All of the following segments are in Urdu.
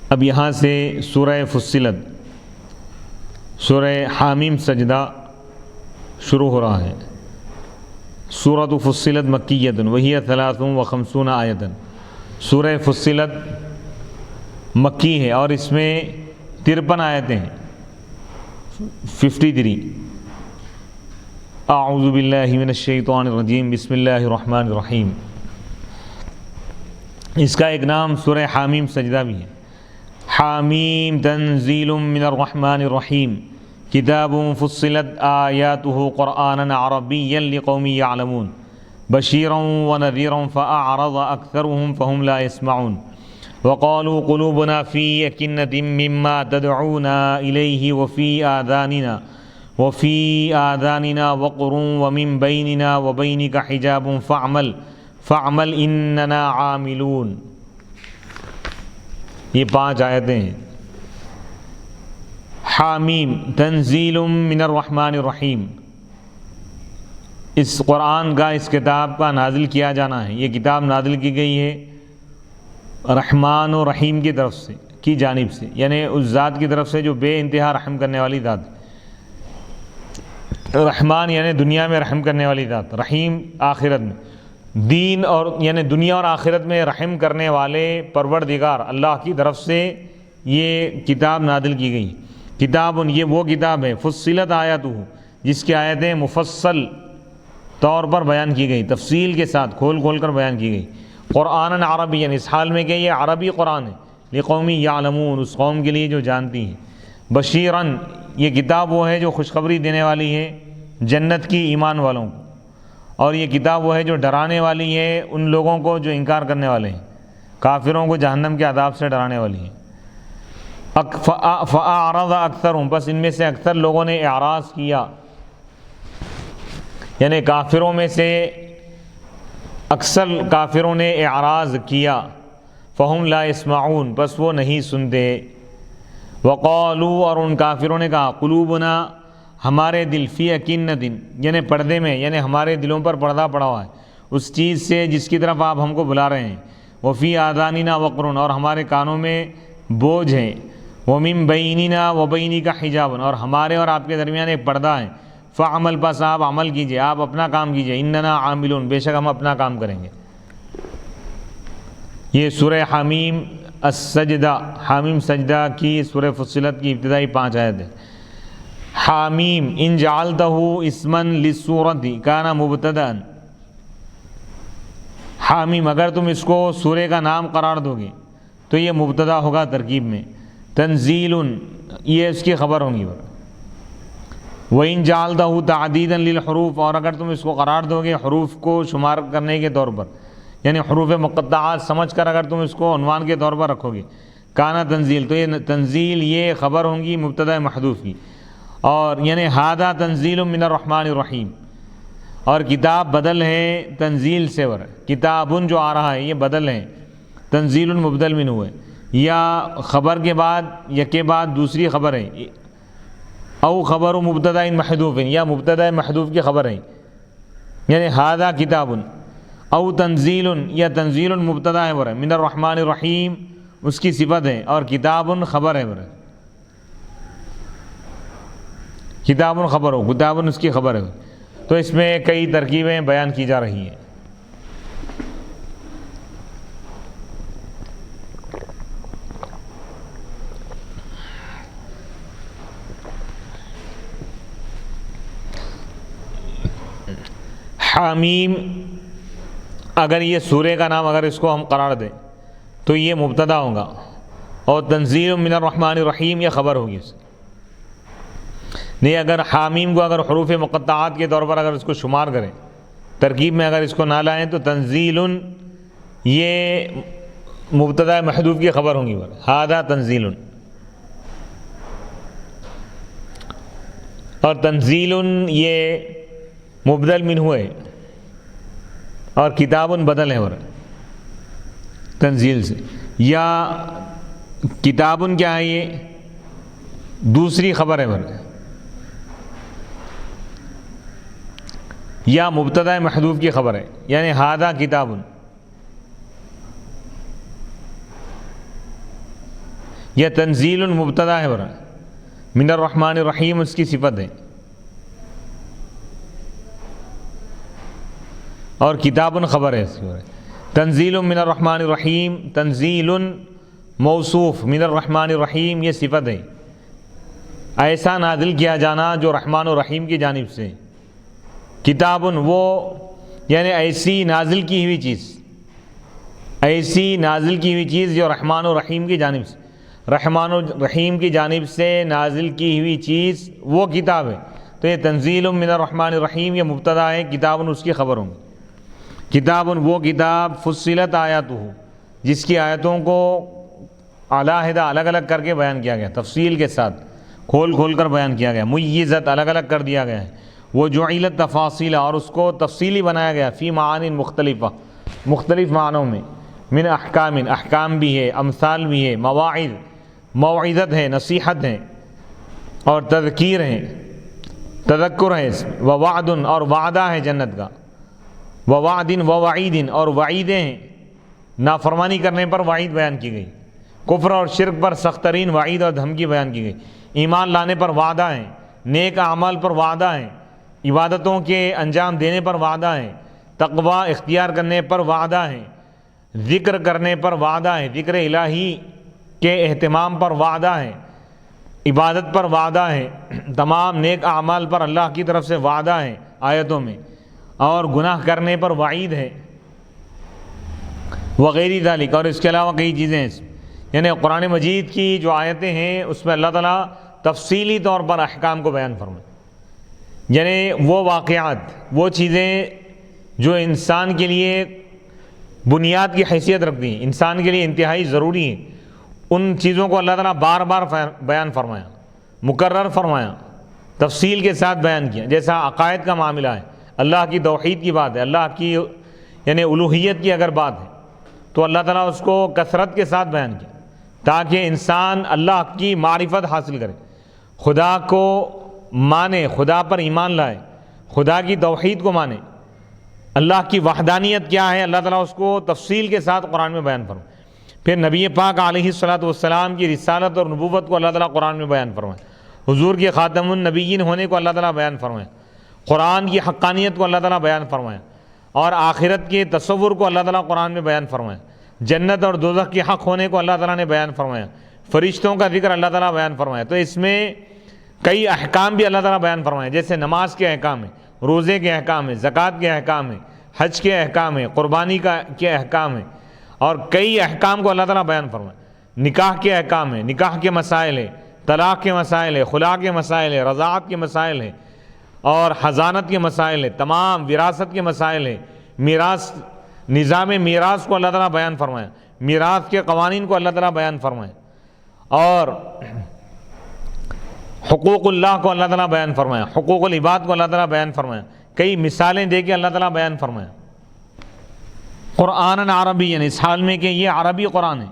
اب یہاں سے سورہ فصلت، سورہ حامیم سجدہ شروع ہو رہا ہے۔ سورۃ فصلت مکیۃ وہی 53 آیۃ۔ سورہ فصلت مکی ہے اور اس میں 53 آیتیں ہیں، 53۔ اعوذ باللہ من الشیطان الرجیم، بسم اللہ الرحمن الرحیم۔ اس کا ایک نام سورہ حامیم سجدہ بھی ہے۔ حامیم تنزیل من الرحمن الرحیم، کتاب فصلت آیاتہ قرآنا عربیا لقوم یعلمون، بشیرا ونذیرا فأعرض اکثرهم فهم لا يسمعون، وقالوا قلوبنا في أكنة مما تدعونا إليه وفي آذاننا وقر ومن بيننا وبينك حجاب فاعمل إننا عاملون۔ یہ 5 آیتیں ہیں۔ حامیم تنزیل من الرحمن الرحیم، اس قرآن کا، اس کتاب کا نازل کیا جانا ہے۔ یہ کتاب نازل کی گئی ہے رحمان و رحیم کی طرف سے، کی جانب سے، یعنی اس ذات کی طرف سے جو بے انتہا رحم کرنے والی ذات ہے۔ رحمان یعنی دنیا میں رحم کرنے والی ذات، رحیم آخرت میں، دین اور یعنی دنیا اور آخرت میں رحم کرنے والے پروردگار اللہ کی طرف سے یہ کتاب نازل کی گئی۔ کتاب، یہ وہ کتاب ہے فصلت آیاتہ، جس کی آیتیں مفصل طور پر بیان کی گئی، تفصیل کے ساتھ کھول کھول کر بیان کی گئی۔ قرآن عربی، یعنی اس حال میں کہ یہ عربی قرآن ہے، لقوم یعلمون، اس قوم کے لیے جو جانتی ہیں۔ بشیرن، یہ کتاب وہ ہے جو خوشخبری دینے والی ہے جنت کی ایمان والوں کو، اور یہ کتاب وہ ہے جو ڈرانے والی ہے ان لوگوں کو جو انکار کرنے والے ہیں، کافروں کو جہنم کے عذاب سے ڈرانے والی ہے۔ فأعرض اکثرهم، بس ان میں سے اکثر لوگوں نے اعراض کیا، یعنی کافروں میں سے اکثر کافروں نے اعراض کیا۔ فہم لا يسمعون، بس وہ نہیں سنتے۔ وقالوا، اور ان کافروں نے کہا، قلوبنا، ہمارے دل، فی اکنۃ، یعنی پردے میں، یعنی ہمارے دلوں پر پردہ پڑا ہوا ہے اس چیز سے جس کی طرف آپ ہم کو بلا رہے ہیں۔ وفی آذاننا وقر، اور ہمارے کانوں میں بوجھ ہے۔ ومن بیننا وبینک حجاب، اور ہمارے اور آپ کے درمیان ایک پردہ ہے۔ فعمل، پس آپ عمل کیجئے، آپ اپنا کام کیجئے۔ اننا عاملون، بے شک ہم اپنا کام کریں گے۔ یہ سورہ حامیم السجدہ، حامیم سجدہ کی سورہ فصلت کی ابتدائی 5 آیت ہے۔ حامیم ان جعلتہ اسما للسورۃ کان مبتدأ، حامیم اگر تم اس کو سورہ کا نام قرار دو گے تو یہ مبتدا ہوگا ترکیب میں۔ تنزیل، یہ اس کی خبر ہوں گی۔ وَإِن جَعَلْتَهُ تَعْدِيدًا لِلْحُرُوفِ، اور اگر تم اس کو قرار دو گے حروف کو شمار کرنے کے طور پر، یعنی حروف مقطعات سمجھ کر اگر تم اس کو عنوان کے طور پر رکھو گے، کانا تنزیل، تو یہ تنزیل یہ خبر ہوں گی مبتدا محذوف کی، اور یعنی ھذا تنزیل من الرحمن الرحیم، اور کتاب بدل ہے تنزیل سے، کتابن جو آ رہا ہے یہ بدل ہے، تنزیل مبدل منہ ہے، یا خبر کے بعد یا کے بعد دوسری خبر ہے، او خبر مبتدا محذوف، یا مبتدا محذوف کی خبر ہے، یعنی ھذا کتاب، او تنزیل، یا تنزیل مبتدا ہے من الرحمن الرحیم اس کی صفت ہے، اور کتاب خبر ہے، کتاب خبر ہو، کتاب اس کی خبر ہے۔ تو اس میں کئی ترکیبیں بیان کی جا رہی ہیں۔ حامیم، اگر یہ سورہ کا نام اگر اس کو ہم قرار دیں تو یہ مبتدا ہوگا، اور تنزیل من الرحمن الرحیم یہ خبر ہوگی اس کی۔ نہیں، اگر حامیم کو اگر حروف مقطعات کے طور پر اگر اس کو شمار کریں، ترکیب میں اگر اس کو نہ لائیں تو تنزیل یہ مبتدا محذوف کی خبر ہوں گی، ھذا تنزیل، اور تنزیل یہ مبدل منہ ہے، اور کتاب بدل ہے تنزیل سے، یا کتاب کیا ہے، یہ دوسری خبر ہے، یا مبتدا محذوف کی خبر ہے، یعنی ھذا کتاب، یہ تنزیل مبتدا ہے برا، من الرحمن الرحیم اس کی صفت ہے، اور کتاب خبر ہے اس کی۔ تنزیل من الرحمن الرحیم، تنزیل موصوف، من الرحمن الرحیم یہ صفت ہے، ایسا نازل کیا جانا جو رحمان و رحیم کی جانب سے۔ کتاب وہ یعنی ایسی نازل کی ہوئی چیز، ایسی نازل کی ہوئی چیز جو رحمان و رحیم کی جانب سے، رحمان و رحیم کی جانب سے نازل کی ہوئی چیز وہ کتاب ہے۔ تو یہ تنزیل من الرحمن الرحیم یہ مبتدا ہے، کتاب اس کی خبر ہوں گی۔ کتاب وہ کتاب فصلت آیاتہ جس کی آیتوں کو علیحدہ الگ الگ کر کے بیان کیا گیا، تفصیل کے ساتھ کھول کھول کر بیان کیا گیا، میزت الگ الگ کر دیا گیا ہے، وہ جعلت تفاصیل اور اس کو تفصیلی بنایا گیا، فی معانی مختلفہ مختلف معنوں میں، من احکام احکام بھی ہے، امثال بھی ہے، مواعظ موعظت ہے، نصیحت ہے، اور تذکیر ہے، تذکر ہے، ووعد اور وعدہ ہے جنت کا، ووعد ووعید اور وعیدیں ہیں، نافرمانی کرنے پر وعید بیان کی گئی، کفر اور شرک پر سخت ترین وعید اور دھمکی بیان کی گئی، ایمان لانے پر وعدہ ہے، نیک اعمال پر وعدہ ہے، عبادتوں کے انجام دینے پر وعدہ ہے، تقوی اختیار کرنے پر وعدہ ہے، ذکر کرنے پر وعدہ ہے، ذکر الہی کے اہتمام پر وعدہ ہے، عبادت پر وعدہ ہے، تمام نیک اعمال پر اللہ کی طرف سے وعدہ ہے آیتوں میں، اور گناہ کرنے پر وعید ہے، وغیرہ ذالک اور اس کے علاوہ کئی چیزیں ہیں۔ یعنی قرآن مجید کی جو آیتیں ہیں اس میں اللہ تعالیٰ تفصیلی طور پر احکام کو بیان فرمائے، یعنی وہ واقعات، وہ چیزیں جو انسان کے لیے بنیاد کی حیثیت رکھتی ہیں، انسان کے لیے انتہائی ضروری ہیں، ان چیزوں کو اللہ تعالیٰ بار بار بیان فرمایا، مکرر فرمایا، تفصیل کے ساتھ بیان کیا۔ جیسا عقائد کا معاملہ ہے، اللہ کی توحید کی بات ہے، اللہ کی یعنی الوہیت کی اگر بات ہے تو اللہ تعالیٰ اس کو کثرت کے ساتھ بیان کیا تاکہ انسان اللہ کی معرفت حاصل کرے، خدا کو مانے، خدا پر ایمان لائے، خدا کی توحید کو مانے، اللہ کی وحدانیت کیا ہے اللہ تعالیٰ اس کو تفصیل کے ساتھ قرآن میں بیان فرمائے۔ پھر نبی پاک علیہ الصلاۃ والسلام کی رسالت اور نبوت کو اللہ تعالیٰ قرآن میں بیان فرمائے، حضور کے خاتم النبیین ہونے کو اللہ تعالیٰ بیان فرمائے، قرآن کی حقانیت کو اللہ تعالیٰ بیان فرمائے، اور آخرت کے تصور کو اللہ تعالیٰ قرآن میں بیان فرمائے، جنت اور دوزخ کے حق ہونے کو اللہ تعالیٰ نے بیان فرمایا، فرشتوں کا ذکر اللہ تعالیٰ بیان فرمایا۔ تو اس میں کئی احکام بھی اللہ تعالیٰ بیان فرمائے، جیسے نماز کے احکام ہیں، روزے کے احکام ہیں، زکوٰۃ کے احکام ہیں، حج کے احکام ہیں، قربانی کے احکام ہیں، اور کئی احکام کو اللہ تعالیٰ بیان فرمائے، نکاح کے احکام ہیں، نکاح کے مسائل ہیں، طلاق کے مسائل ہیں، خلا کے مسائل ہیں، رضاعت کے مسائل ہیں، اور حضانت کے مسائل ہیں، تمام وراثت کے مسائل ہیں، میراث، نظام میراث کو اللہ تعالیٰ بیان فرمایا، میراث کے قوانین کو اللہ تعالیٰ بیان فرمایا، اور حقوق اللہ کو اللہ تعالیٰ بیان فرمایا، حقوق العباد کو اللہ تعالیٰ بیان فرمایا، کئی مثالیں دے کے اللہ تعالیٰ بیان فرمایا۔ قرآن عربی یعنی اس حال میں کہ یہ عربی قرآن ہے،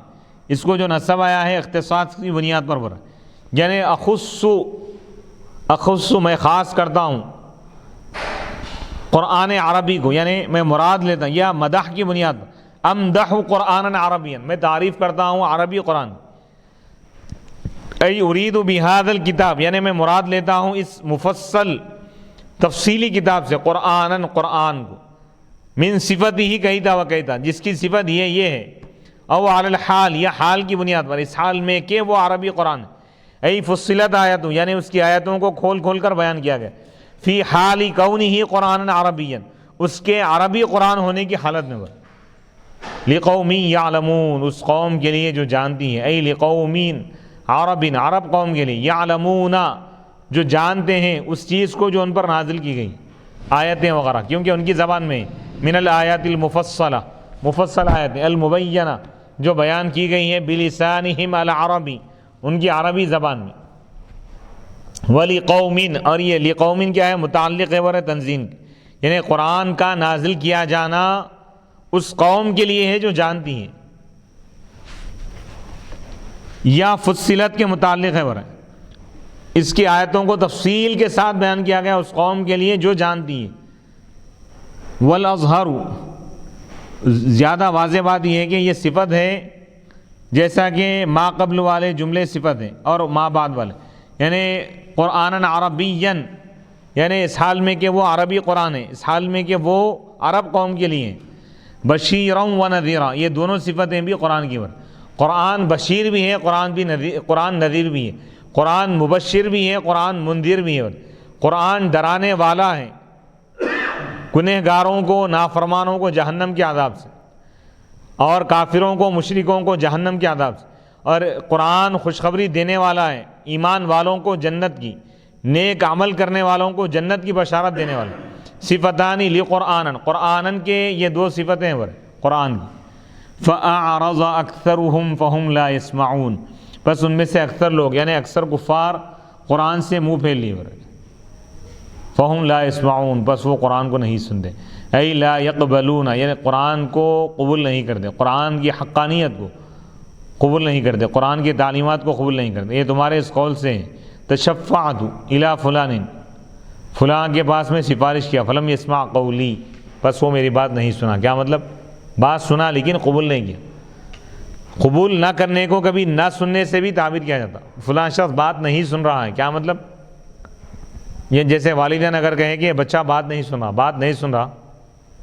اس کو جو نسب آیا ہے اختصاص کی بنیاد پر ہے، یعنی اخص میں خاص کرتا ہوں قرآن عربی کو، یعنی میں مراد لیتا ہوں، یا مدح کی بنیاد پر، امدح قرآن عربی میں تعریف کرتا ہوں عربی قرآن، ای ارید بہذا الکتاب یعنی میں مراد لیتا ہوں اس مفصل تفصیلی کتاب سے، قرآن کو، من صفت ہی کہتا و کہتا جس کی صفت یہ ہے، او علی الحال یا حال کی بنیاد پر، اس حال میں کہ وہ عربی قرآن ہے، ای فصلت آیتوں یعنی اس کی آیتوں کو کھول کھول کر بیان کیا گیا، فی حال کونہ قرآن عربیا اس کے عربی قرآن ہونے کی حالت میں، لقوم یعلمون اس قوم کے لیے جو جانتی ہے، ای لقومین عرب قوم کے لیے، یعلمون جو جانتے ہیں اس چیز کو جو ان پر نازل کی گئی آیتیں وغیرہ، کیونکہ ان کی زبان میں من الآیات المفصلہ مفصل آیتیں، المبینہ جو بیان کی گئی ہیں، بلسانہم العربی ان کی عربی زبان میں، وَلِقَوْمٍ اور یہ لقومن کیا ہے، متعلق ہے تنزیل، یعنی قرآن کا نازل کیا جانا اس قوم کے لیے ہے جو جانتی ہیں، یا فصلت کے متعلق ہے اس کی آیتوں کو تفصیل کے ساتھ بیان کیا گیا اس قوم کے لیے جو جانتی ہے، وَالْأَظْهَرُ زیادہ واضح بات یہ ہے کہ یہ صفت ہے جیسا کہ ما قبل والے جملے صفت ہیں اور ما بعد والے، یعنی قرآن عربیًا، یعنی اس حال میں کہ وہ عربی قرآن ہے، اس حال میں کہ وہ عرب قوم کے لیے ہیں، بشیرً و نذیرًا، یہ دونوں صفتیں بھی قرآن کی قرآن بشیر بھی ہے، قرآن نذیر بھی ہے، قرآن مبشر بھی ہے، قرآن منذر بھی ہے، قرآن ڈرانے والا ہے گنہگاروں کو، نافرمانوں کو جہنم کے عذاب سے، اور کافروں کو، مشرکوں کو جہنم کے عذاب سے، اور قرآن خوشخبری دینے والا ہے ایمان والوں کو جنت کی، نیک عمل کرنے والوں کو جنت کی بشارت دینے والا۔ صفتانی لقرآن، قرآن کے یہ دو صفتیں ہیں قرآن کی۔ فَأَعْرَضَ أَكْثَرُهُمْ فَهُمْ لَا يَسْمَعُونَ، بس ان میں سے اکثر لوگ یعنی اکثر کفار قرآن سے منہ پھیر لیے، فَهُمْ لَا يَسْمَعُونَ، بس وہ قرآن کو نہیں سنتے، اَيْ لَا يَقْبَلُونَ، یعنی قرآن کو قبول نہیں کرتے، قرآن کی حقانیت کو قبول نہیں کرتے، قرآن کی تعلیمات کو قبول نہیں کرتے۔ یہ تمہارے اس قول سے ہیں، تشفعت الی فلان، فلاں کے پاس میں سفارش کیا، فلم یسمع قولی، بس وہ میری بات نہیں سنا۔ کیا مطلب؟ بات سنا لیکن قبول نہیں کیا۔ قبول نہ کرنے کو کبھی نہ سننے سے بھی تعبیر کیا جاتا، فلاں شخص بات نہیں سن رہا ہے، کیا مطلب؟ یہ جیسے والدین اگر کہیں کہ بچہ بات نہیں سنا، بات نہیں سن رہا،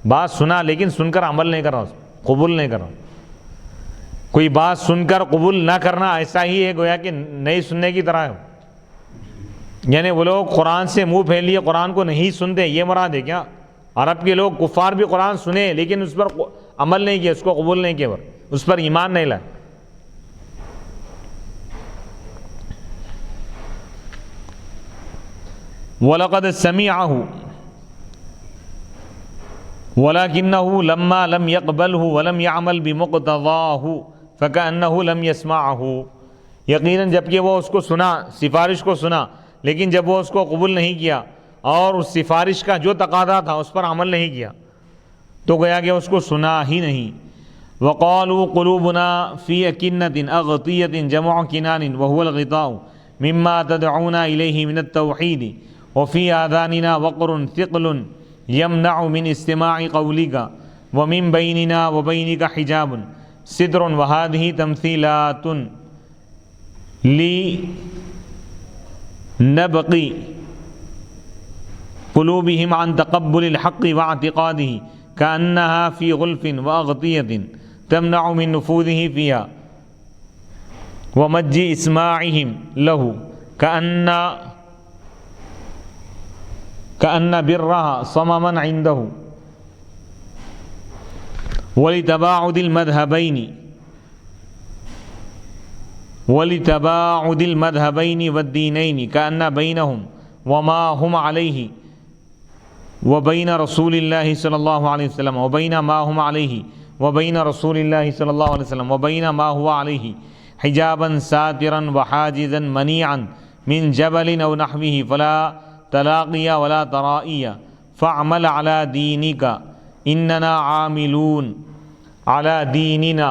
بات سنا لیکن سن کر عمل نہیں کر رہا، قبول نہیں کر رہا۔ کوئی بات سن کر قبول نہ کرنا ایسا ہی ہے گویا کہ نہیں سننے کی طرح ہے، یعنی وہ لوگ قرآن سے منہ پھیر لیے، قرآن کو نہیں سنتے، یہ مراد ہے کیا؟ عرب کے لوگ کفار بھی قرآن سنے لیکن اس پر عمل نہیں کیا، اس کو قبول نہیں کیا، اس پر ایمان نہیں لائے۔ وَلَقَدْ سَمِعَهُ وَلَكِنَّهُ لَمَّا لَمْ يَقْبَلْهُ وَلَمْ يَعْمَلْ بِمُقْتَضَاهُ فَكَأَنَّهُ لَمْ يَسْمَعَهُ، یقیناً جب کہ وہ اس کو سنا، سفارش کو سنا، لیکن جب وہ اس کو قبول نہیں کیا اور اس سفارش کا جو تقاضا تھا اس پر عمل نہیں کیا تو گویا کہ اس کو سنا ہی نہیں۔ وَقَالُوا قُلُوبُنَا فِي أَكِنَّةٍ أَغْطِيَةٍ جَمْعُ كِنَانٍ وَهُوَ الْغِطَاءُ مِمَّا تَدْعُونَا إِلَيْهِ مِنَ التَّوْحِيدِ وَفِي آذَانِنَا وَقْرٌ ثِقْلٌ يَمْنَعُ مِنْ اسْتِمَاعِ قَوْلِكَ وَمِنْ بَيْنِنَا وَبَيْنِكَ حِجَابٌ سِدْرٌ وَهَذِهِ تَمْثِيلَاتٌ لِنَبْقِ قلوبهم عن تقبل الحق واعتقاده كأنها في غلف وأغطية تمنع من نفوذه فيها ومجّ إسماعهم له كأن برها صمما عنده ولتباعد المذهبين والدينين كأن بينهم وما هم عليه وبين رسول الله صلى الله عليه وسلم وبين ما هم عليه وبين رسول الله صلى الله عليه وسلم وبين ما هو عليه حجابا ساترا وحاجزا منيعا من جبل أو نحوه فلا تلاقي ولا ترائي فاعمل على دينك إننا عاملون على ديننا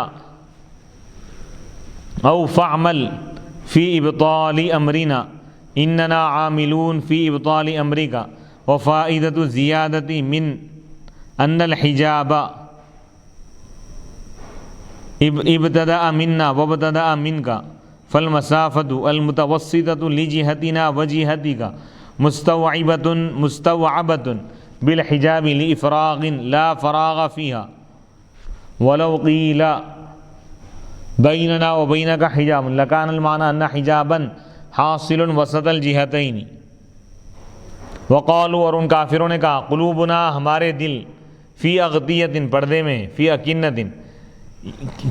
أو فاعمل في إبطال أمرنا إننا عاملون في إبطال أمرك وفائدة زيادة من أن الحجاب ابتدأ منا وابتدأ منك فالمسافة المتوسطة لجهتنا وجهتك مستوعبة بالحجاب لإفراغ لا فراغ فيها ولو قيل بيننا وبينك حجاب لكان المعنى أن حجابا حاصل وسط الجهتين۔ وقالوا، اور ان کافروں نے کہا، قلوبنا ہمارے دل، فی اغطیۃ پردے میں، فی اکنۃ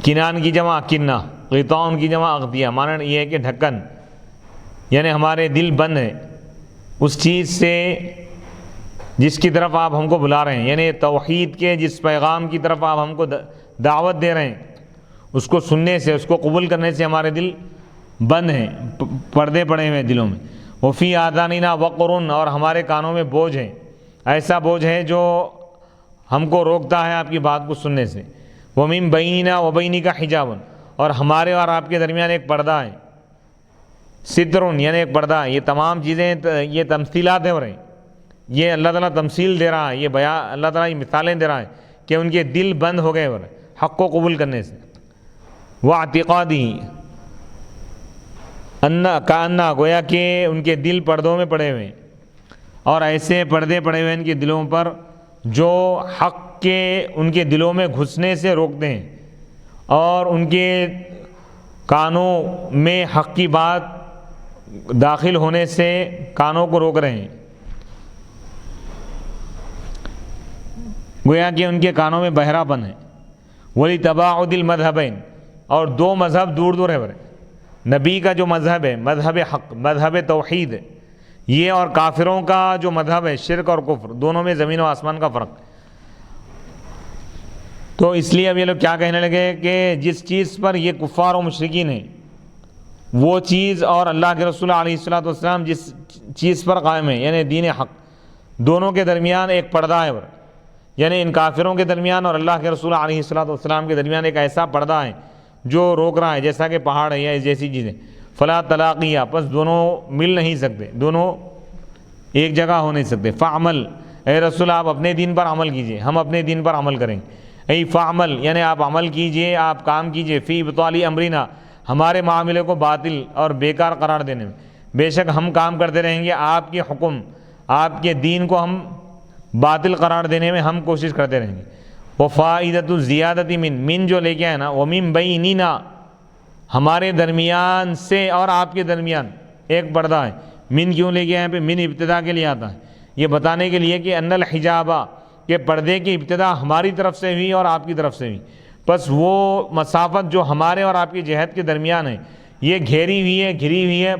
کنان کی جمع کنہ، غطاء کی جمع اغطیہ، معنی یہ ہے کہ ڈھکن، یعنی ہمارے دل بند ہے اس چیز سے جس کی طرف آپ ہم کو بلا رہے ہیں، یعنی توحید کے جس پیغام کی طرف آپ ہم کو دعوت دے رہے ہیں اس کو سننے سے، اس کو قبول کرنے سے ہمارے دل بند ہیں، پردے پڑے ہوئے دلوں میں۔ وفی آذاننا وقرن، اور ہمارے کانوں میں بوجھ ہے، ایسا بوجھ ہے جو ہم کو روکتا ہے آپ کی بات کو سننے سے۔ ومن بیننا وبینک حجاب، اور ہمارے اور آپ کے درمیان ایک پردہ ہے، سترن یعنی ایک پردہ ہے۔ یہ تمام چیزیں یہ تمثیلات ہو رہے ہیں، یہ اللہ تعالیٰ تمثیل دے رہا ہے، یہ بیان اللہ تعالیٰ یہ مثالیں دے رہا ہے کہ ان کے دل بند ہو گئے حق کو قبول کرنے سے۔ واعتقادی کأنہ گویا کہ ان کے دل پردوں میں پڑے ہوئے، اور ایسے پردے پڑے ہوئے ان کے دلوں پر جو حق کے ان کے دلوں میں گھسنے سے روکتے ہیں، اور ان کے کانوں میں حق کی بات داخل ہونے سے کانوں کو روک رہے ہیں، گویا کہ ان کے کانوں میں بہرا پن ہے۔ وَلِتَبَاعُدِ الْمَذْهَبَيْنِ، اور دو مذہب دور دور ہے برے، نبی کا جو مذہب ہے مذہب حق، مذہب توحید ہے، یہ اور کافروں کا جو مذہب ہے شرک اور کفر، دونوں میں زمین و آسمان کا فرق ہے۔ تو اس لیے اب یہ لوگ کیا کہنے لگے کہ جس چیز پر یہ کفار و مشرکین ہیں وہ چیز، اور اللہ کے رسول علیہ الصلوۃ والسلام جس چیز پر قائم ہے یعنی دین حق، دونوں کے درمیان ایک پردہ ہے، یعنی ان کافروں کے درمیان اور اللہ کے رسول علیہ الصلوۃ والسلام کے درمیان ایک ایسا پردہ ہے جو روک رہا ہے، جیسا کہ پہاڑ ہے یا اس جیسی چیزیں۔ فلا تلاقیہ، پس دونوں مل نہیں سکتے، دونوں ایک جگہ ہو نہیں سکتے۔ فعمل، اے رسول آپ اپنے دین پر عمل کیجئے، ہم اپنے دین پر عمل کریں۔ ای فعمل، یعنی آپ عمل کیجئے، آپ کام کیجئے، فی ابطال امرنا، ہمارے معاملے کو باطل اور بیکار قرار دینے میں، بے شک ہم کام کرتے رہیں گے، آپ کے حکم، آپ کے دین کو ہم باطل قرار دینے میں ہم کوشش کرتے رہیں گے۔ وفائدۃ الزیادۃ من جو لے کے آئے نا، ومن بیننا، ہمارے درمیان سے اور آپ کے درمیان ایک پردہ ہے۔ من کیوں لے کے آئے پہ؟ من ابتدا کے لیے آتا ہے، یہ بتانے کے لیے کہ ان الحجابہ، کہ پردے کی ابتدا ہماری طرف سے ہوئی اور آپ کی طرف سے ہوئی، پس وہ مسافت جو ہمارے اور آپ کی جہت کے درمیان ہے یہ گھیری ہوئی ہے، گھری ہوئی ہے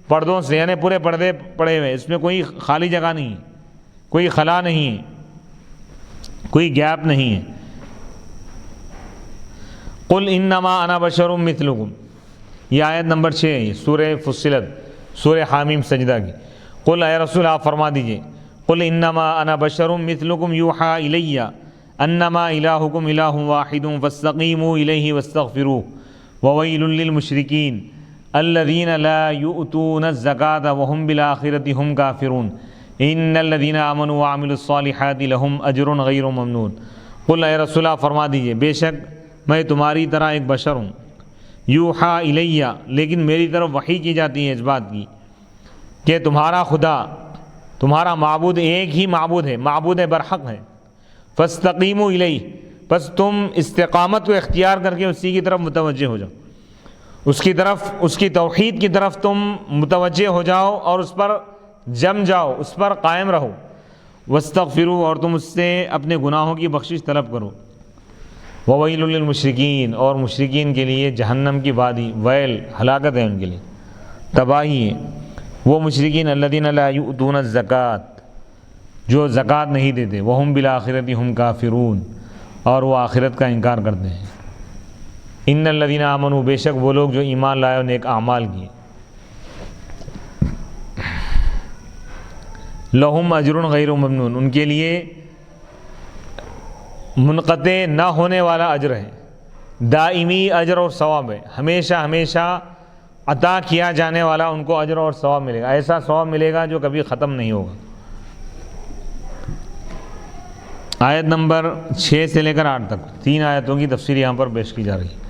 پردوں سے، یعنی پورے پردے پڑے ہوئے، اس میں کوئی خالی جگہ نہیں ہے، کوئی خلا نہیں ہے، کوئی گیپ نہیں ہے۔ قل انما انا بشر مثلکم، یہ آیت نمبر 6 ہے سورہ فصلت، سورہ حامیم سجدہ کی۔ قل، اے رسول آپ فرما دیجئے، قل انما انا بشر مثلکم یوحی الی انما الہکم الہ واحد فاستقیموا الیہ واستغفروہ وویل للمشرکین الذین لا یؤتون الزکاة وهم بالآخرۃ هم کافرون ان الذین آمنوا وعملوا الصالحات لهم اجر غیر ممنون۔ قل، اے رسول آپ فرما دیجئے، بے شک میں تمہاری طرح ایک بشر ہوں، یوحا الیہ، لیکن میری طرف وحی کی جاتی ہے اس بات کی کہ تمہارا خدا، تمہارا معبود ایک ہی معبود ہے، معبود برحق ہے۔ فاستقیموا الیہ، بس تم استقامت کو اختیار کر کے اسی کی طرف متوجہ ہو جاؤ، اس کی طرف، اس کی توحید کی طرف تم متوجہ ہو جاؤ اور اس پر جم جاؤ، اس پر قائم رہو۔ واستغفروا، اور تم اس سے اپنے گناہوں کی بخشش طلب کرو۔ وویل للمشرکین، اور مشرکین کے لیے جہنم کی وادی، ویل، ہلاکت ہے ان کے لیے، تباہی ہے۔ وہ مشرکین الذین لا یؤتون الزکاة، جو زکوٰۃ نہیں دیتے، وہم بالآخرۃ ہم کافرون، اور وہ آخرت کا انکار کرتے ہیں۔ ان الذین آمنوا، بے شک وہ لوگ جو ایمان لائے اور نیک اعمال کیے، لہم اجر غیر ممنون، ان کے لیے منقطع نہ ہونے والا اجر ہے، دائمی اجر اور ثواب ہے، ہمیشہ ہمیشہ عطا کیا جانے والا ان کو اجر اور ثواب ملے گا، ایسا ثواب ملے گا جو کبھی ختم نہیں ہوگا۔ آیت نمبر 6 سے لے کر 8 تک 3 آیتوں کی تفسیر یہاں پر پیش کی جا رہی ہے۔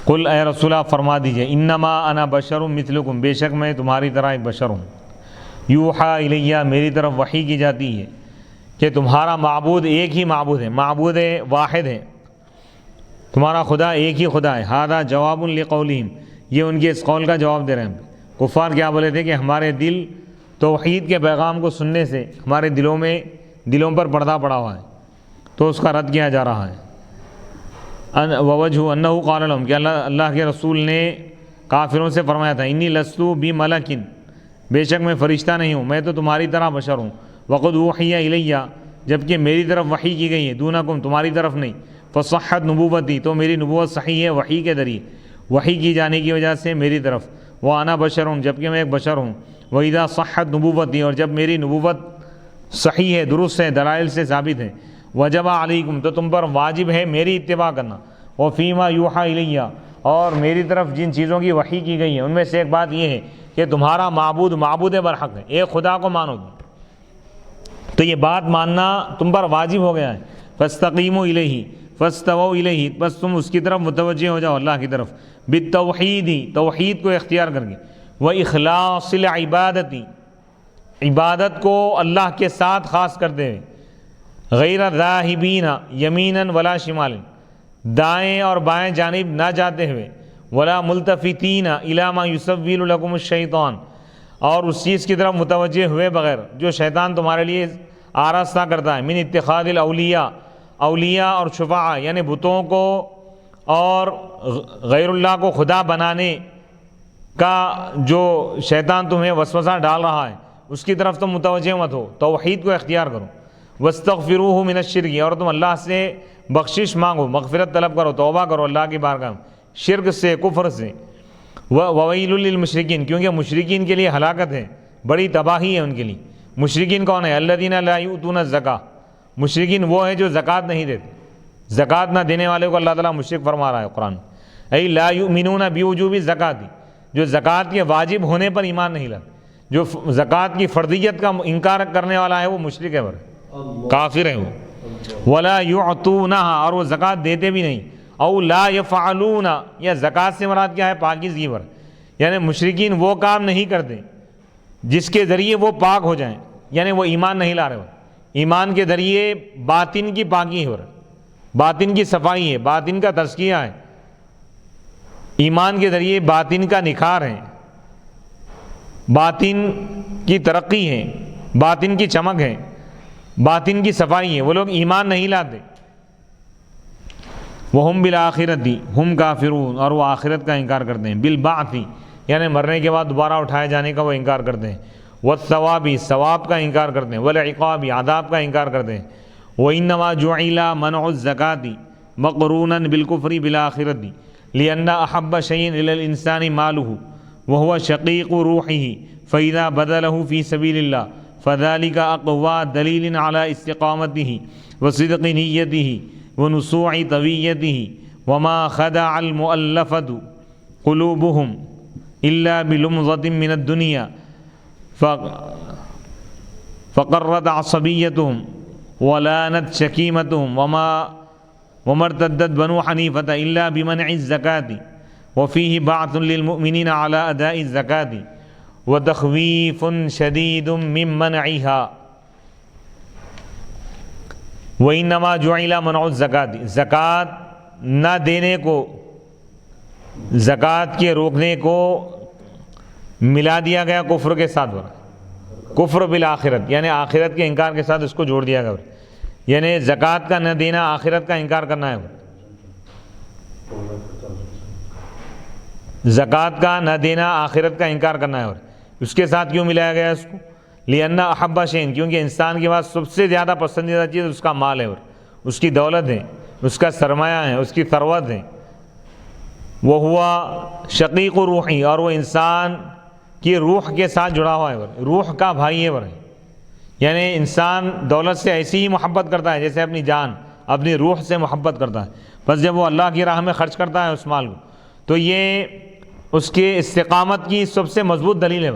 قل، اے رسول آپ فرما دیجئے، انما انا بشر مثلکم، بے شک میں تمہاری طرح ایک بشر ہوں، یوحا الیہ، میری طرف وحی کی جاتی ہے کہ تمہارا معبود ایک ہی معبود ہے، معبود واحد ہے، تمہارا خدا ایک ہی خدا ہے۔ ھذا جواب لقولہم، یہ ان کے اس قول کا جواب دے رہے ہیں۔ کفار کیا بولے تھے کہ ہمارے دل توحید کے پیغام کو سننے سے ہمارے دلوں پر پردہ پڑا ہوا ہے، تو اس کا رد کیا جا رہا ہے۔ ووجہ انہ قال لهم، کہ اللہ کے رسول نے کافروں سے فرمایا تھا، انی لست بملک، بے شک میں فرشتہ نہیں ہوں، میں تو تمہاری طرح بشر ہوں، وقد اوحی الیہ، جبکہ میری طرف وحی کی گئی ہے، دونکم، تمہاری طرف نہیں، فصحت نبوتی، تو میری نبوت صحیح ہے وحی کے ذریعے، وحی کی جانے کی وجہ سے میری طرف، وانا بشر ہوں، جبکہ میں ایک بشر ہوں، واذا صحت نبوتی، اور جب میری نبوت صحیح ہے، درست ہے، دلائل سے ثابت ہے، وجب علیکم، تو تم پر واجب ہے میری اتباع کرنا، وفیما یوحی الیہ، اور میری طرف جن چیزوں کی وحی کی گئی ہے ان میں سے ایک بات یہ ہے کہ تمہارا معبود برحق ہے، ایک خدا کو مانو تو یہ بات ماننا تم پر واجب ہو گیا ہے۔ فاستقیموا الیہ، فاستووا الیہ، بس تم اس کی طرف متوجہ ہو جاؤ، اللہ کی طرف، بالتوحید، توحید کو اختیار کر کے، واخلاص العبادت، عبادت کو اللہ کے ساتھ خاص کرتے ہوئے، غیر ذاہبین یمینا ولا شمالا، دائیں اور بائیں جانب نہ جاتے ہوئے، ولا ملتفتین الی ما یسول لکم الشیطان، اور اس چیز کی طرف متوجہ ہوئے بغیر جو شیطان تمہارے لیے آراستہ کرتا ہے، من اتخاذ الاولیاء، اولیاء اور شفعاء یعنی بتوں کو اور غیر اللہ کو خدا بنانے کا جو شیطان تمہیں وسوسہ ڈال رہا ہے اس کی طرف تم متوجہ مت ہو، توحید کو اختیار کرو، واستغفروہ من الشرک، اور تم اللہ سے بخشش مانگو، مغفرت طلب کرو، توبہ کرو اللہ کی بارگاہ میں، شرک سے، کفر سے، وویل للمشرکین، کیونکہ مشرکین کے لیے ہلاکت ہے، بڑی تباہی ہے ان کے لیے۔ مشرکین کون ہے؟ الذین لا یؤتون الزکاۃ، مشرکین وہ ہیں جو زکوٰۃ نہیں دیتے، زکوٰۃ نہ دینے والے کو اللہ تعالیٰ مشرک فرما رہا ہے قرآن، ای لا یؤمنون بوجوب الزکاۃ، جو زکوٰۃ کے واجب ہونے پر ایمان نہیں لاتے، جو زکوٰۃ کی فرضیت کا انکار کرنے والا ہے وہ مشرک ہے، کافر ہے وہ، ولا یعطونہا، اور وہ زکوٰۃ دیتے بھی نہیں، او لا یفعلون، یا زکوٰۃ سے مراد کیا ہے؟ پاکیزگی پر، یعنی مشرکین وہ کام نہیں کرتے جس کے ذریعے وہ پاک ہو جائیں، یعنی وہ ایمان نہیں لا رہے ہو، ایمان کے ذریعے باطن کی پاکی ہو رہا ہے، باطن کی صفائی ہے، باطن کا تزکیہ ہے، ایمان کے ذریعے باطن کا نکھار ہے، باطن کی ترقی ہے، باطن کی چمک ہے، باطن کی صفائی ہے، وہ لوگ ایمان نہیں لاتے۔ وہم بالآخرۃ ہم کافرون، اور وہ آخرت کا انکار کرتے ہیں، بالبعث یعنی مرنے کے بعد دوبارہ اٹھائے جانے کا وہ انکار کرتے ہیں، والثواب ثواب کا انکار کرتے ہیں، والعقاب عذاب کا انکار کرتے ہیں۔ وإنما جعل منع الزکاة مقرونا بالکفر بالآخرۃ لأن أحب شيء إلى الإنسان ماله وهو شقيق روحه فإذا بذله في سبيل الله فذلك أقوى دليل على استقامته وصدق نيته ونصوع طويته وما خدع المؤلفة قلوبهم إلا بلمضة من الدنيا فقرت عصبيتهم ولانت شكيمتهم وما ارتدت بنو حنيفة إلا بمنع الزكاة وفيه بعث للمؤمنين على أداء الزكاة وتخويف شديد من منعها۔ وإنما جعل منع الزکاة، زکوٰۃ نہ دینے کو، زکوٰۃ کے روکنے کو ملا دیا گیا کفر کے ساتھ، کفر بالآخرت یعنی آخرت کے انکار کے ساتھ اس کو جوڑ دیا گیا، یعنی زکوٰۃ کا نہ دینا آخرت کا انکار کرنا ہے، زکوٰۃ کا نہ دینا آخرت کا انکار کرنا ہے، اور اس کے ساتھ کیوں ملایا گیا اس کو؟ لأن أحب شيء، کیونکہ انسان کے پاس سب سے زیادہ پسندیدہ چیز اس کا مال ہے، اور اس کی دولت ہے، اس کا سرمایہ ہے، اس کی ثروت ہے، وہ ہوا شقیق روحی، اور وہ انسان کی روح کے ساتھ جڑا ہوا ہے، روح کا بھائی ہے، یعنی انسان دولت سے ایسی ہی محبت کرتا ہے جیسے اپنی جان، اپنی روح سے محبت کرتا ہے، بس جب وہ اللہ کی راہ میں خرچ کرتا ہے اس مال کو تو یہ اس کے استقامت کی سب سے مضبوط دلیل ہے،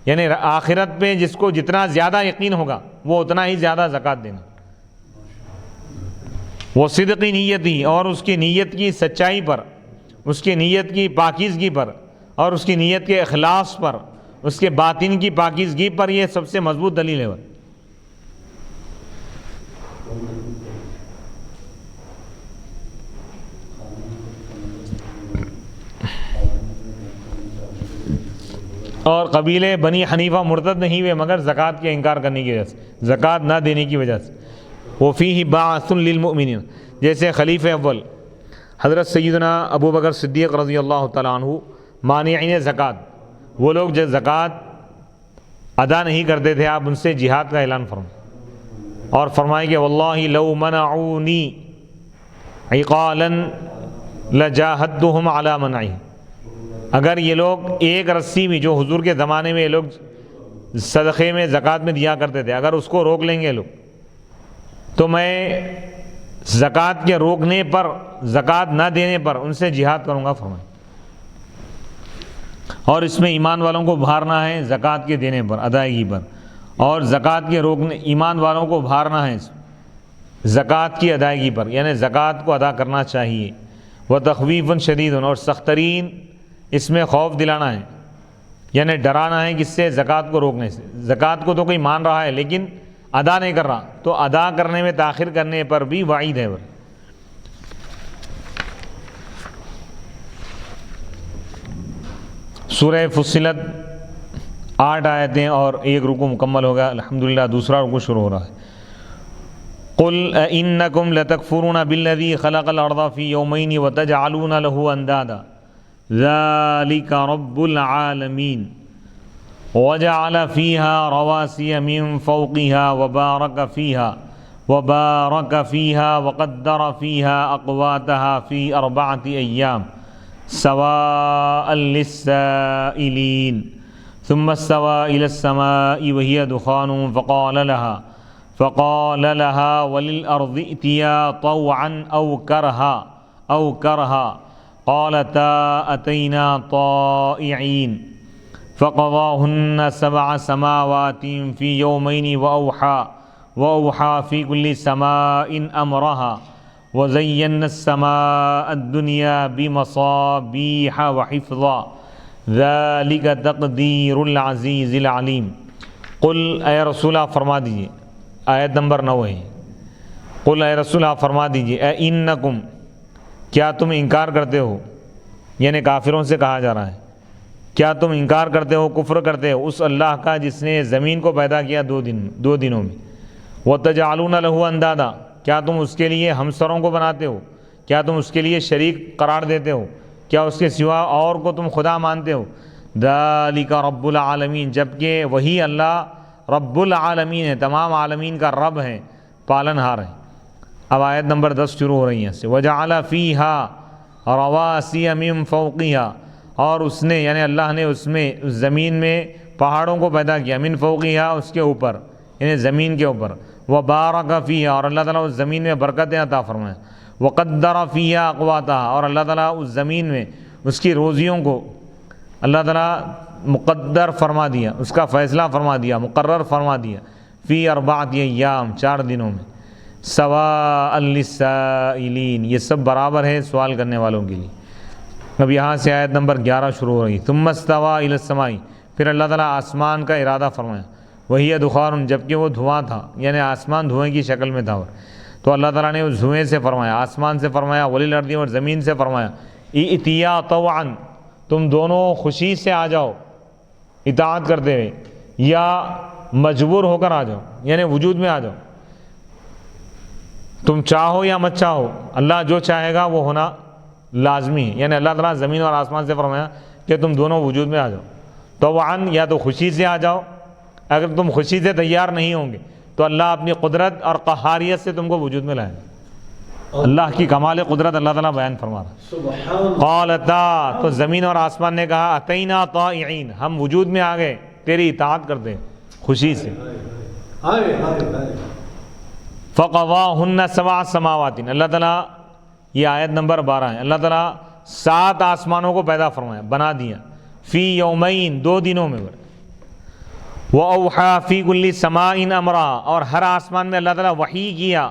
یعنی آخرت پہ جس کو جتنا زیادہ یقین ہوگا وہ اتنا ہی زیادہ زکوٰۃ دینا، وہ صدق نیتی، اور اس کی نیت کی سچائی پر، اس کی نیت کی پاکیزگی پر، اور اس کی نیت کے اخلاص پر، اس کے باطن کی پاکیزگی پر یہ سب سے مضبوط دلیل ہے۔ اور قبیلے بنی حنیفہ مرتد نہیں ہوئے مگر زکوٰۃ کے انکار کرنے کی وجہ سے، زکوٰۃ نہ دینے کی وجہ سے۔ وفیہ بعث للمؤمنین، جیسے خلیفہ اول حضرت سیدنا ابو بکر صدیق رضی اللہ تعالیٰ عنہ مانعین زکوٰۃ، وہ لوگ جو زکوٰۃ ادا نہیں کرتے تھے، آپ ان سے جہاد کا اعلان فرمائیں، اور فرمائیں کہ واللہ لو منعونی عقالا لجاہدتہم علی منعہ، اگر یہ لوگ ایک رسی بھی جو حضور کے زمانے میں یہ لوگ صدقے میں زکوٰۃ میں دیا کرتے تھے، اگر اس کو روک لیں گے لوگ تو میں زکوٰۃ کے روکنے پر، زکوٰۃ نہ دینے پر ان سے جہاد کروں گا فرمائیں، اور اس میں ایمان والوں کو ابھارنا ہے زکوٰۃ کے دینے پر، ادائیگی پر، اور زکوٰۃ کے روکنے ایمان والوں کو ابھارنا ہے، زکوٰۃ کی ادائیگی پر، یعنی زکوٰۃ کو ادا کرنا چاہیے. وہ تخویف شدید، اور سخت ترین اس میں خوف دلانا ہے، یعنی ڈرانا ہے کس سے؟ زکوٰۃ کو روکنے سے. زکوٰۃ کو تو کوئی مان رہا ہے لیکن ادا نہیں کر رہا، تو ادا کرنے میں تاخیر کرنے پر بھی وعید ہے. سورہ فصلت 8 آیتیں اور 1 رکوع مکمل ہو گیا. الحمدللہ دوسرا رکوع شروع ہو رہا ہے. قل انکم لتکفرون بالذی خلق الارض فی یومین وتجعلون له اندادا ذلک رب العالمین وجعل فیہا رواسی من فوقہا وبارک فیہا وقدر فیہا اقواتہا فی 4 ایام سواء للسائلین ثم استوى إلى السماء وهي دخان فقال لها وللأرض ائتيا طوعا أو كرها قالتا أتينا طائعين فقضاهن 7 سماوات في يومين وأوحى في كل سماء أمرها وزينا السماء الدنيا بمصابيح وحفظا ذالک تقدیر العزیز العلیم. قل اے رسول آپ فرما دیجئے، آیت نمبر 9 ہے. قل اے رسول آپ فرما دیجئے، اے انکم کیا تم انکار کرتے ہو، یعنی کافروں سے کہا جا رہا ہے، کیا تم انکار کرتے ہو، کفر کرتے ہو اس اللہ کا جس نے زمین کو پیدا کیا 2 دنوں میں. وتجعلون له اندادا، کیا تم اس کے لیے ہمسروں کو بناتے ہو، کیا تم اس کے لیے شریک قرار دیتے ہو، کیا اس کے سوا اور کو تم خدا مانتے ہو. ذالک رب العالمین، جبکہ وہی اللہ رب العالمین ہے، تمام عالمین کا رب ہے، پالن ہار ہے. اب آیت نمبر 10 شروع ہو رہی ہے سے. وجعل فیہا رواسی من فوقہا، اور اس نے یعنی اللہ نے اس میں اس زمین میں پہاڑوں کو پیدا کیا، من فوقہا اس کے اوپر یعنی زمین کے اوپر. وبارک فیہا، اور اللہ تعالیٰ اس زمین میں برکتیں عطا فرمائے. وقدر فیہا اقواتہا، اور اللہ تعالیٰ اس زمین میں اس کی روزیوں کو اللہ تعالیٰ مقدر فرما دیا، اس کا فیصلہ فرما دیا، مقرر فرما دیا. فی 4 ایام، 4 دنوں میں. سواء للسائلین، یہ سب برابر ہے سوال کرنے والوں کے لیے. اب یہاں سے آیت نمبر 11 شروع ہو رہی. ثم استوى الی السماء، پھر اللہ تعالیٰ آسمان کا ارادہ فرمایا. وہی دخان، جبکہ وہ دھواں تھا، یعنی آسمان دھوئیں کی شکل میں تھا. تو اللہ تعالیٰ نے اس دھوئیں سے فرمایا، آسمان سے فرمایا، وللارض، اور زمین سے فرمایا، ائتیا طوعا، تم دونوں خوشی سے آ جاؤ اطاعت کرتے ہوئے، یا مجبور ہو کر آ جاؤ، یعنی وجود میں آ جاؤ. تم چاہو یا مت چاہو، اللہ جو چاہے گا وہ ہونا لازمی ہے. یعنی اللہ تعالیٰ زمین اور آسمان سے فرمایا کہ تم دونوں وجود میں آ جاؤ. طوعا، یا تو خوشی سے آ جاؤ، اگر تم خوشی سے تیار نہیں ہوں گے تو اللہ اپنی قدرت اور قہاریت سے تم کو وجود میں لائے گا. اللہ کی کمال قدرت اللہ تعالیٰ بیان فرما رہا. قالتا، تو زمین اور آسمان نے کہا، اتینا طائعین، ہم وجود میں آ گئے تیری اطاعت کرتے خوشی سے. فقضاہن 7 سماوات، اللہ تعالیٰ، یہ آیت نمبر 12 ہے. اللہ تعالیٰ 7 آسمانوں کو پیدا فرمایا، بنا دیا. فی یومین، 2 دنوں میں. وَأَوْحَى فِي كُلِّ سَمَاءٍ أَمْرَهَا، اور ہر آسمان میں اللہ تعالیٰ وحی کیا،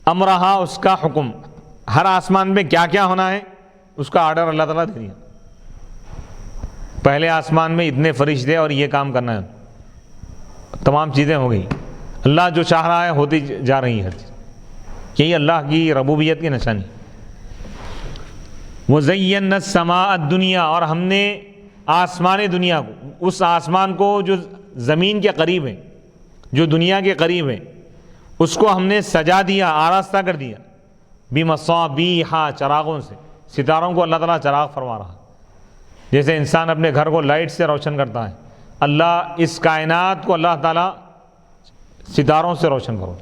امرہا اس کا حکم، ہر آسمان میں کیا کیا ہونا ہے اس کا آرڈر اللہ تعالیٰ دے دیا. پہلے آسمان میں اتنے فرشتے اور یہ کام کرنا ہے، تمام چیزیں ہو گئی. اللہ جو چاہ رہا ہے ہوتی جا رہی ہے ہر چیز. یہی اللہ کی ربوبیت کی نشانی. وَزَيَّنَّا السَّمَاءَ الدُّنْيَا، اور ہم نے آسمان دنیا کو، اس آسمان کو جو زمین کے قریب ہے، جو دنیا کے قریب ہے، اس کو ہم نے سجا دیا، آراستہ کر دیا. بِمَصَابِيحَ، چراغوں سے. ستاروں کو اللہ تعالیٰ چراغ فرما رہا. جیسے انسان اپنے گھر کو لائٹ سے روشن کرتا ہے، اللہ اس کائنات کو اللہ تعالیٰ ستاروں سے روشن کرو.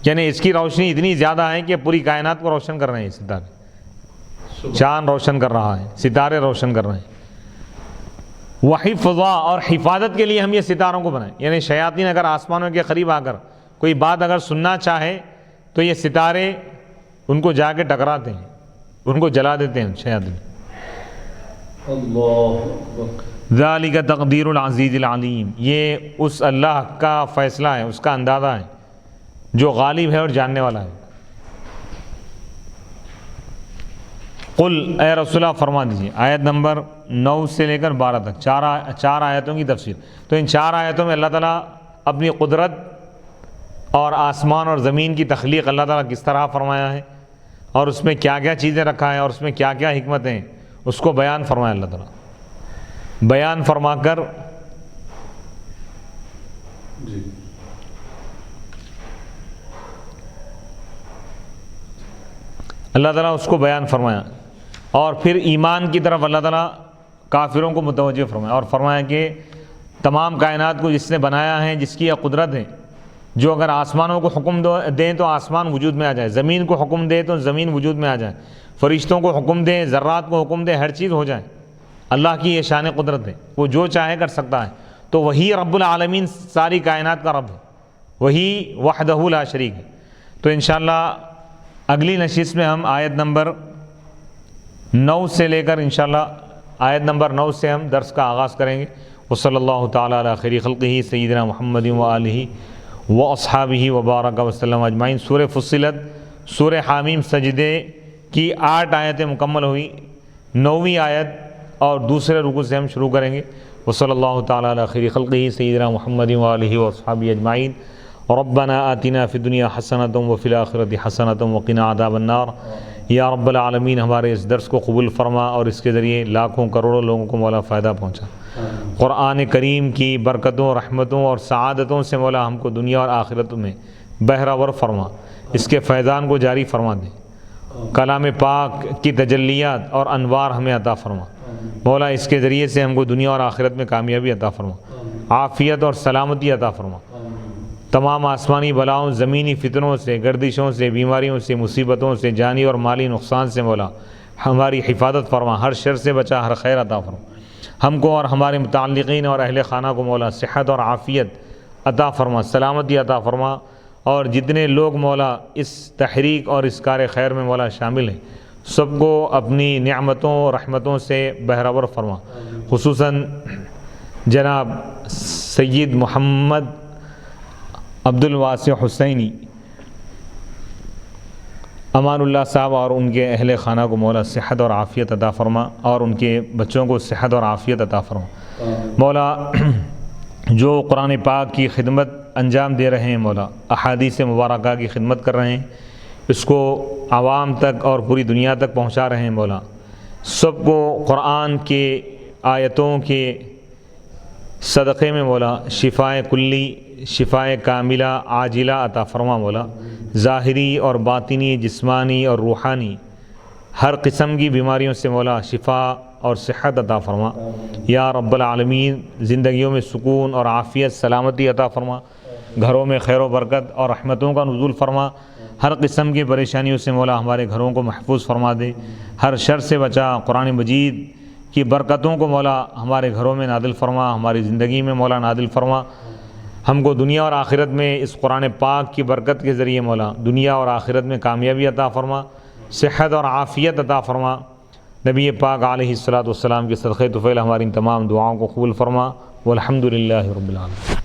یعنی اس کی روشنی اتنی زیادہ ہے کہ پوری کائنات کو روشن کر رہے ہیں ستارے. چاند روشن کر رہا ہے، ستارے روشن کر رہے ہیں. وحفظا، اور حفاظت کے لیے ہم یہ ستاروں کو بنائیں. یعنی شیاطین اگر آسمانوں کے قریب آ کر کوئی بات اگر سننا چاہے تو یہ ستارے ان کو جا کے ٹکراتے ہیں، ان کو جلا دیتے ہیں شیاطین. ذالک تقدیر العزیز العلیم، یہ اس اللہ کا فیصلہ ہے، اس کا اندازہ ہے جو غالب ہے اور جاننے والا ہے۔ قل اے رسول اللہ فرما دیجیے، آیت نمبر 9 سے لے کر 12 تک چار آیتوں کی تفسیر۔ تو ان 4 آیتوں میں اللہ تعالیٰ اپنی قدرت اور آسمان اور زمین کی تخلیق اللہ تعالیٰ کس طرح فرمایا ہے، اور اس میں کیا کیا چیزیں رکھا ہے، اور اس میں کیا کیا حکمتیں ہیں، اس کو بیان فرمایا اللہ تعالیٰ۔ بیان فرما کر اللہ تعالیٰ اس کو بیان فرمایا، اور پھر ایمان کی طرف اللہ تعالیٰ کافروں کو متوجہ فرمایا، اور فرمایا کہ تمام کائنات کو جس نے بنایا ہے، جس کی یہ قدرت ہے، جو اگر آسمانوں کو حکم دیں تو آسمان وجود میں آ جائے، زمین کو حکم دے تو زمین وجود میں آ جائے، فرشتوں کو حکم دے، ذرات کو حکم دے، ہر چیز ہو جائے۔ اللہ کی یہ شان قدرت ہے، وہ جو چاہے کر سکتا ہے۔ تو وہی رب العالمین ساری کائنات کا رب ہے، وہی وحدہ لا شریک ہے۔ تو انشاءاللہ اگلی نشست میں ہم آیت نمبر 9 سے لے کر انشاءاللہ آیت نمبر 9 سے ہم درس کا آغاز کریں گے۔ وصلی اللہ تعالیٰ علی خیر خلقہ سیدنا محمد وآلہ واصحابہ وبارک وسلم اجمعین۔ سورہ فصلت، سورہ حامیم سجدے کی 8 آیتیں مکمل ہوئی، 9ویں آیت اور دوسرے رکوع سے ہم شروع کریں گے۔ وصلی اللہ تعالیٰ علی خیر خلقہ سیدنا محمد وآلہ واصحابہ اجمعین۔ ربنا آتنا فی الدنیا حسنۃ وفی الآخرۃ حسنۃ وقنا عذاب النار۔ یا رب العالمین ہمارے اس درس کو قبول فرما، اور اس کے ذریعے لاکھوں کروڑوں لوگوں کو مولا فائدہ پہنچا۔ قرآن کریم کی برکتوں، رحمتوں اور سعادتوں سے مولا ہم کو دنیا اور آخرت میں بہرہ ور فرما، اس کے فیضان کو جاری فرما دے۔ کلام پاک کی تجلیات اور انوار ہمیں عطا فرما مولا، اس کے ذریعے سے ہم کو دنیا اور آخرت میں کامیابی عطا فرما، عافیت اور سلامتی عطا فرما۔ تمام آسمانی بلاؤں، زمینی فتنوں سے، گردشوں سے، بیماریوں سے، مصیبتوں سے، جانی اور مالی نقصان سے مولا ہماری حفاظت فرما، ہر شر سے بچا، ہر خیر عطا فرما۔ ہم کو اور ہمارے متعلقین اور اہل خانہ کو مولا صحت اور عافیت عطا فرما، سلامتی عطا فرما، اور جتنے لوگ مولا اس تحریک اور اس کار خیر میں مولا شامل ہیں، سب کو اپنی نعمتوں اور رحمتوں سے بہرہ فرما۔ خصوصاً جناب سید محمد عبد الواسع حسینی امان اللہ صاحب اور ان کے اہل خانہ کو مولا صحت اور عافیت عطا فرما، اور ان کے بچوں کو صحت اور عافیت عطا فرما مولا۔ جو قرآن پاک کی خدمت انجام دے رہے ہیں مولا، احادیث مبارکہ کی خدمت کر رہے ہیں، اس کو عوام تک اور پوری دنیا تک پہنچا رہے ہیں مولا، سب کو قرآن کے آیتوں کے صدقے میں مولا شفائے کلی، شفائے کاملہ عاجلہ عطا فرما مولا۔ ظاہری اور باطنی، جسمانی اور روحانی ہر قسم کی بیماریوں سے مولا شفا اور صحت عطا فرما۔ یا رب العالمین زندگیوں میں سکون اور عافیت، سلامتی عطا فرما، گھروں میں خیر و برکت اور رحمتوں کا نزول فرما، ہر قسم کی پریشانیوں سے مولا ہمارے گھروں کو محفوظ فرما دے، ہر شر سے بچا۔ قرآن مجید کی برکتوں کو مولا ہمارے گھروں میں نازل فرما، ہماری زندگی میں مولا نازل فرما۔ ہم کو دنیا اور آخرت میں اس قرآن پاک کی برکت کے ذریعے مولا دنیا اور آخرت میں کامیابی عطا فرما، صحت اور عافیت عطا فرما۔ نبی پاک علیہ الصلاۃ والسلام کے صدقے طفیل ہماری ان تمام دعاؤں کو قبول فرما، والحمد للہ رب العالمین۔